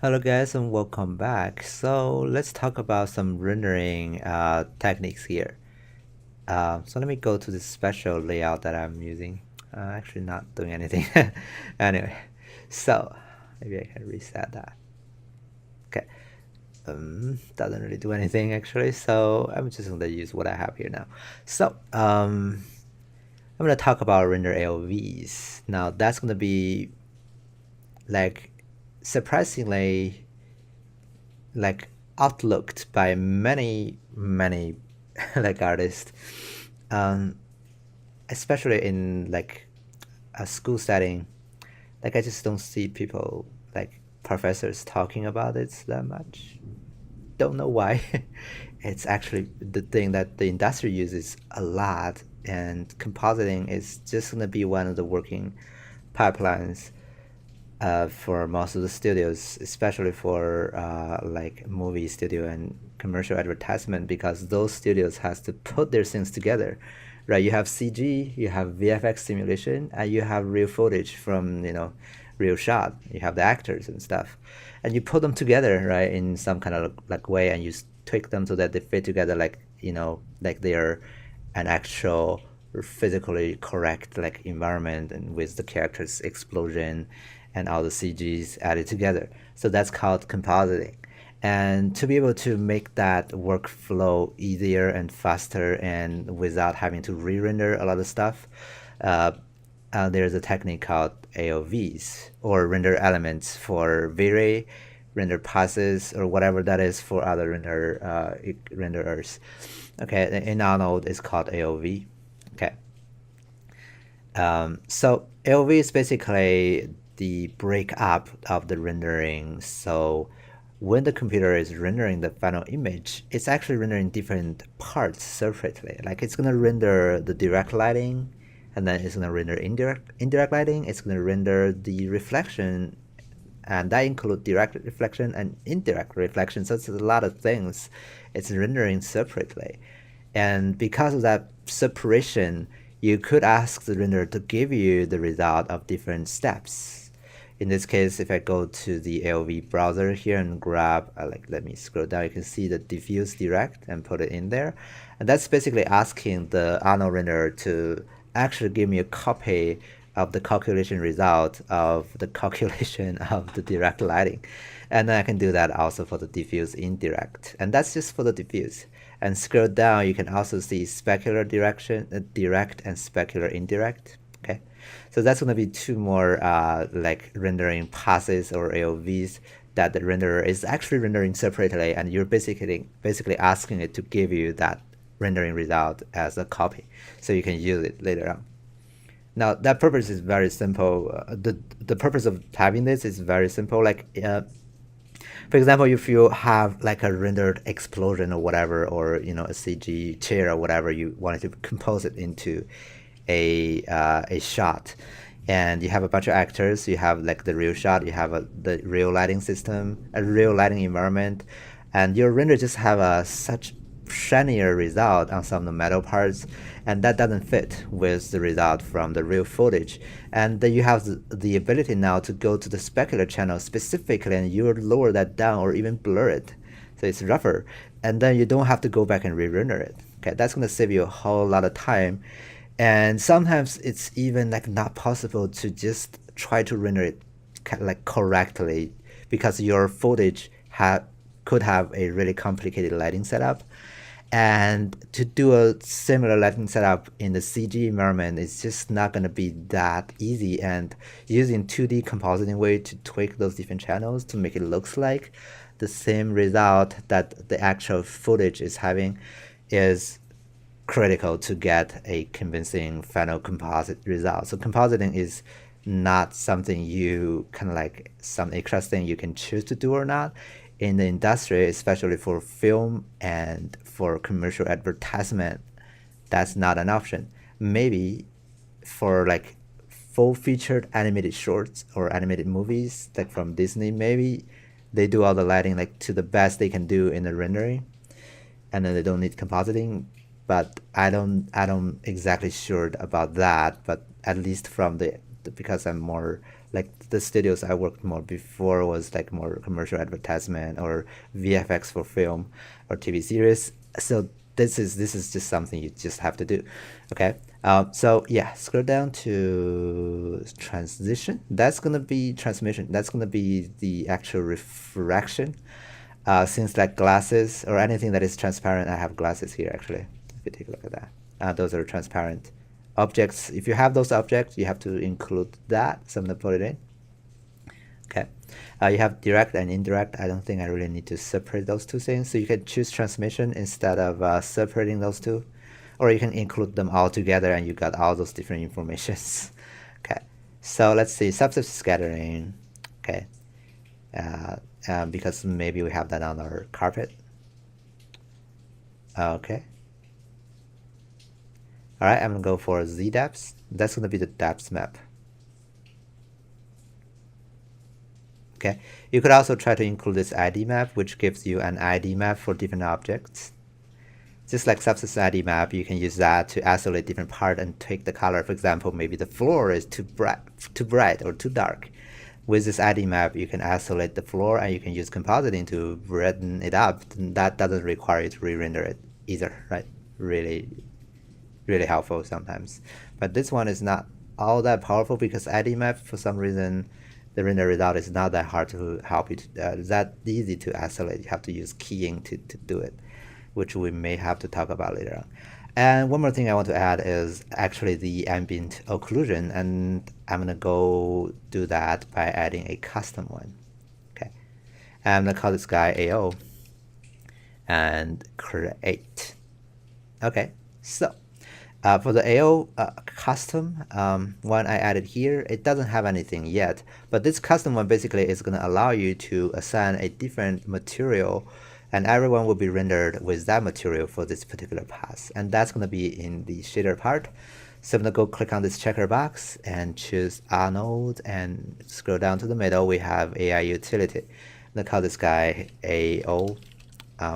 Hello guys and welcome back. So let's talk about some rendering techniques here. So let me go to the special layout that I'm using. Actually not doing anything. Anyway, so maybe I can reset that. Okay. Doesn't really do anything actually. So I'm just gonna use what I have here now. So I'm gonna talk about render AOVs. Now that's gonna be like surprisingly like outlooked by many like artists, um, especially in like a school setting. Like I just don't see people like professors talking about it that much. Don't know why. It's actually the thing that the industry uses a lot, and compositing is just gonna be one of the working pipelines for most of the studios, especially for like movie studio and commercial advertisement, because those studios has to put their things together, right? You have CG, you have VFX simulation, and you have real footage from real shot. You have the actors and stuff, and you put them together, right, in some kind of like way, and you tweak them so that they fit together, like like they're an actual physically correct like environment and with the characters explosion and all the CGs added together. So that's called compositing. And to be able to make that workflow easier and faster and without having to re-render a lot of stuff, uh, there's a technique called AOVs, or render elements for V-Ray, render passes, or whatever that is for other renderers. Okay, in our node it's called AOV. Okay. So AOV is basically the breakup of the rendering. So when the computer is rendering the final image, it's actually rendering different parts separately. Like it's gonna render the direct lighting, and then it's gonna render indirect lighting. It's gonna render the reflection, and that includes direct reflection and indirect reflection. So it's a lot of things. It's rendering separately, and because of that separation, you could ask the renderer to give you the result of different steps. In this case, if I go to the AOV browser here and grab, let me scroll down, you can see the diffuse direct and put it in there. And that's basically asking the Arnold renderer to actually give me a copy of the calculation result of the calculation of the direct lighting. And then I can do that also for the diffuse indirect. And that's just for the diffuse. And scroll down, you can also see specular direction, direct and specular indirect. Okay, so that's going to be two more like rendering passes or AOVs that the renderer is actually rendering separately, and you're basically asking it to give you that rendering result as a copy, so you can use it later on. Now that purpose is very simple. The purpose of having this is very simple. Like for example, if you have like a rendered explosion or whatever, or a CG chair or whatever, you wanted to compose it into a shot, and you have a bunch of actors. You have like the real shot, you have the real lighting system, a real lighting environment, and your render just have a such shinier result on some of the metal parts, and that doesn't fit with the result from the real footage. And then you have the ability now to go to the specular channel specifically, and you lower that down or even blur it so it's rougher, and then you don't have to go back and re-render it. Okay, that's going to save you a whole lot of time. And sometimes it's even like not possible to just try to render it like correctly, because your footage could have a really complicated lighting setup, and to do a similar lighting setup in the CG environment is just not going to be that easy. And using 2D compositing way to tweak those different channels to make it looks like the same result that the actual footage is having is critical to get a convincing final composite result. So compositing is not something you kind of like some extra thing you can choose to do or not. In the industry, especially for film and for commercial advertisement, that's not an option. Maybe for like full featured animated shorts or animated movies, like from Disney, maybe they do all the lighting like to the best they can do in the rendering, and then they don't need compositing. But I don't exactly sure about that. But at least from the because I'm more Like the studios I worked more before was like more commercial advertisement or VFX for film or TV series. So this is just something you just have to do. Okay. So yeah, scroll down to transition. That's gonna be transmission. That's gonna be the actual refraction. Since like glasses or anything that is transparent, I have glasses here actually. If you take a look at that, those are transparent objects. If you have those objects, you have to include that. So I'm gonna put it in. Okay. You have direct and indirect. I don't think I really need to separate those two things. So you can choose transmission instead of separating those two, or you can include them all together and you got all those different informations. Okay. So let's see, subsurface scattering. Okay. Because maybe we have that on our carpet. Okay. All right, I'm gonna go for Z depths. That's gonna be the depth map. Okay. You could also try to include this ID map, which gives you an ID map for different objects. Just like subsurface ID map, you can use that to isolate different part and take the color. For example, maybe the floor is too bright or too dark. With this ID map, you can isolate the floor and you can use compositing to brighten it up. And that doesn't require you to re-render it either, right? Really, really helpful sometimes. But this one is not all that powerful because ID map, for some reason, the render result is not that hard to help you. That easy to isolate. You have to use keying to do it, which we may have to talk about later on. And one more thing I want to add is actually the ambient occlusion, and I'm gonna go do that by adding a custom one. Okay, I'm gonna call this guy AO and create. Okay, so for the AO custom one I added here, it doesn't have anything yet, but this custom one basically is going to allow you to assign a different material, and everyone will be rendered with that material for this particular pass, and that's going to be in the shader part. So I'm going to go click on this checker box and choose Arnold and scroll down to the middle. We have AI utility. I'm going to call this guy AO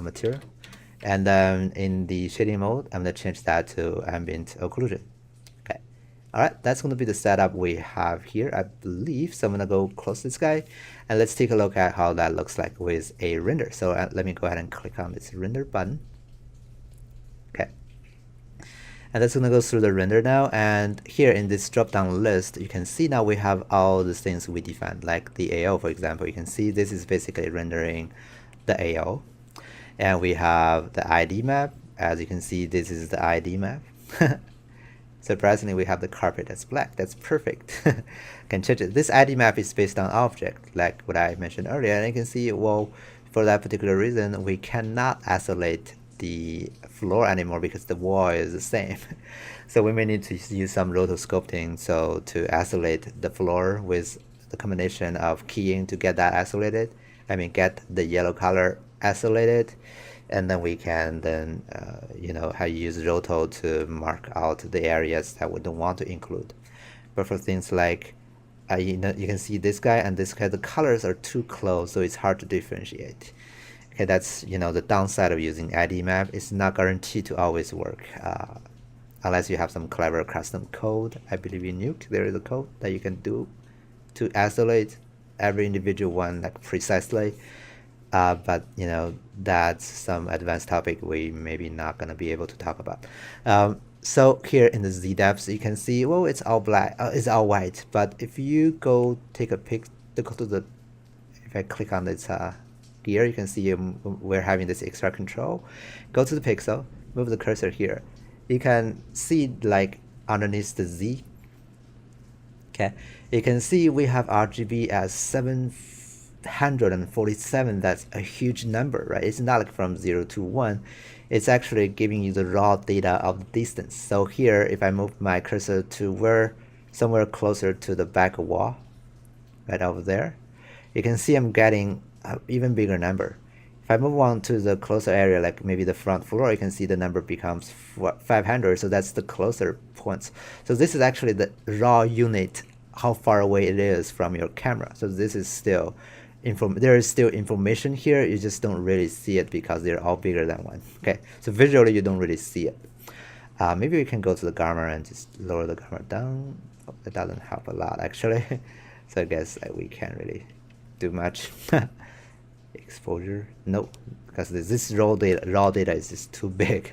material. And then in the shading mode, I'm going to change that to ambient occlusion. Okay. All right, that's going to be the setup we have here, I believe. So I'm going to go close this guy, and let's take a look at how that looks like with a render. So let me go ahead and click on this render button. Okay. And that's going to go through the render now. And here in this drop-down list, you can see now we have all the things we defined, like the AO, for example. You can see this is basically rendering the AO. And we have the ID map. As you can see, this is the ID map. Surprisingly, we have the carpet that's black. That's perfect. Can change it. This ID map is based on object, like what I mentioned earlier. And you can see, well, for that particular reason, we cannot isolate the floor anymore because the wall is the same. So we may need to use some rotosculpting so to isolate the floor with the combination of keying to get that isolated. I mean, get the yellow color isolated, and then we can then use roto to mark out the areas that we don't want to include. But for things like you can see this guy and this guy, the colors are too close, so it's hard to differentiate. Okay, that's the downside of using ID map. It's not guaranteed to always work unless you have some clever custom code. I believe in Nuke there is a code that you can do to isolate every individual one like precisely. But that's some advanced topic we maybe not gonna be able to talk about. So here in the Z depths, you can see, well, it's all black, it's all white. But if you go take a pic, if I click on this gear, you can see we're having this extra control. Go to the pixel, move the cursor here. You can see like underneath the Z. Okay, you can see we have RGB as 747. That's a huge number, right? It's not like from 0 to 1. It's actually giving you the raw data of the distance. So here, if I move my cursor to somewhere closer to the back wall, right over there, you can see I'm getting an even bigger number. If I move on to the closer area, like maybe the front floor, you can see the number becomes 500. So that's the closer points. So this is actually the raw unit, how far away it is from your camera. So this is still there is still information here. You just don't really see it because they're all bigger than one. Okay, so visually you don't really see it. Maybe we can go to the gamma and just lower the gamma down. Oh, that doesn't help a lot actually. So I guess we can't really do much. Exposure, no, because this raw data is just too big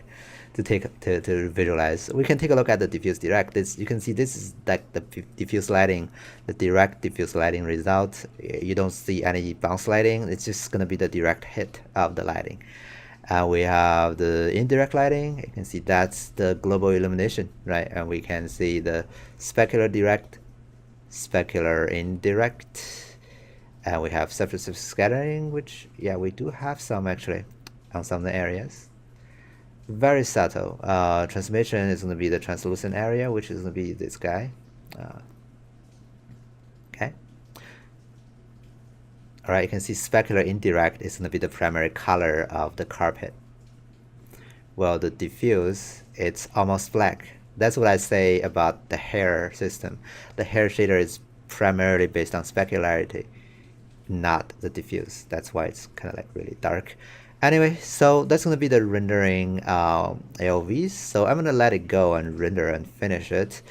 to to visualize. We can take a look at the diffuse direct. You can see this is like the diffuse lighting, the direct diffuse lighting result. You don't see any bounce lighting. It's just gonna be the direct hit of the lighting. We have the indirect lighting. You can see that's the global illumination, right? And we can see the specular direct, specular indirect. And we have surface scattering, which, yeah, we do have some actually on some of the areas. Very subtle. Transmission is going to be the translucent area, which is going to be this guy. Okay. All right, you can see specular indirect is going to be the primary color of the carpet. Well, the diffuse, it's almost black. That's what I say about the hair system. The hair shader is primarily based on specularity, not the diffuse. That's why it's kind of like really dark. Anyway, so that's going to be the rendering AOVs. So I'm going to let it go and render and finish it.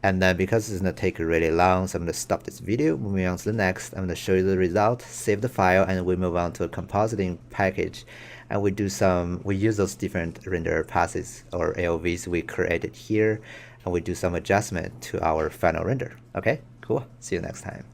And then because it's going to take really long, so I'm going to stop this video. Moving on to the next, I'm going to show you the result, save the file, and we move on to a compositing package. And we use those different render passes or AOVs we created here, and we do some adjustment to our final render. Okay, cool. See you next time.